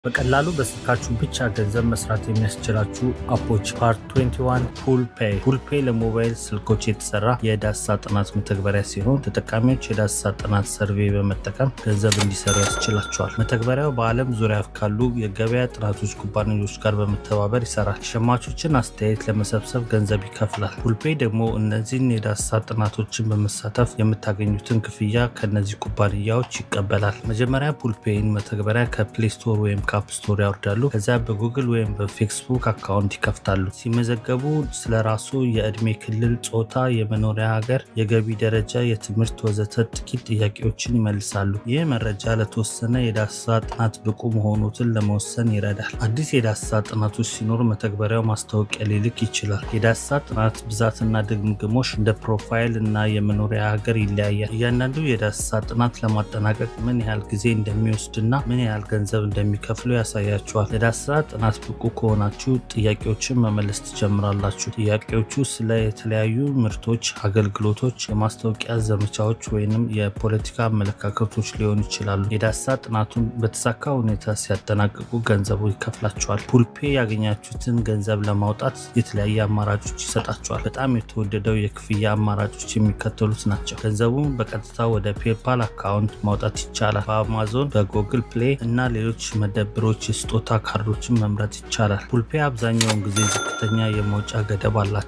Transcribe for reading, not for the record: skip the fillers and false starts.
በቀላሉ በስልካችሁ ብቻ ገንዘብ መስራት የሚያስችላችሁ አፖች ፓርት 21 ፑል ፔይ። ፑል ፔይ ለሞባይል ስልኮች የተሰራ የዳሰሳ ጥናት መተግበሪያ ሲሆን ተጠቃሚዎች የዳሰሳ ጥናት ሰርቬይ በመጠቀም ገንዘብ እንዲሰሩ ያስችላቸዋል። መተግበሪያው በዓለም ዙሪያ ካሉ የገበያ ጥናቶች ኩባንያዎች ጋር በመተባበር ይሰራል። ሸማቾችን አስተያየት ለመሰብሰብ ገንዘብ ይከፍላል። ፑል ፔይ ደግሞ እነዚህን የዳሰሳ ጥናቶችን በመሳተፍ የምታገኙትን ክፍያ ከነዚህ ኩባንያዎች ይቀበላል። መጀመሪያ ፑል ፔይን መተግበሪያ ከፕሌይ ስቶር ወይም ከአፕ ስቶር ያወርዳሉ። ከዚያ በጉግል ወይም በፌስቡክ አካውንት ይከፍታሉ። ሲመዘገቡ ስለራሱ የእድሜ ክልል፣ ጾታ፣ የመኖሪያ ሀገር፣ የገቢ ደረጃ፣ የትምህርት ወዘተ ጥቂት ጥያቄዎችን ይመልሳሉ። ይህ መረጃ ለተወሰነ የዳሰሳ ጥናት ብቁ መሆኑትን ለመወሰን ይረዳል። አዲስ የዳሰሳ ጥናቶች ሲኖሩ መተግበሪያው ማስታወቂያ ሊልክ ይችላል። የዳሰሳ ጥናት ብዛትና ድግግሞሽ እንደ ፕሮፋይል እና የመኖሪያ ሀገር ይለያያል። እያንዳንዱ የዳሰሳ ጥናት ለማጠናቀቅ ምን ያህል ጊዜ እንደሚወስድና ምን ያህል ገንዘብ እንደሚከፍሉ ያሳያችኋል። ለዳሰሳ ጥናት ብቁ ከሆናችሁ ጥያቄዎችን መመለስ ትጀምራላችሁ። ጥያቄዎቹ ስለ የተለያዩ ምርቶች፣ አገልግሎቶች፣ የማስታወቂያ ዘመቻዎች ወይንም የፖለቲካ አመለካከቶች ሊሆኑ ይችላሉ። የዳሰሳ ጥናቱን በተሳካ ሁኔታ ሲያጠናቅቁ ገንዘቡ ይከፍላችኋል። ፑል ፔይ ያገኛችሁትን ገንዘብ ለማውጣት የተለያየ አማራጮች ይሰጣችኋል። በጣም የተወደደው የክፍያ አማራጮች የሚከተሉት ናቸው። ገንዘቡን በቀጥታ ወደ ፔፓል አካውንት ማውጣት ይቻላል። በአማዞን፣ በጉግል ፕሌይ እና ሌሎች መደብሮች የስጦታ ካርዶችን መምረጥ ይቻላል። ፑል ፔይ አብዛኛውን ጊዜ ዝቅተኛ የመውጫ ገደብ አላቸው።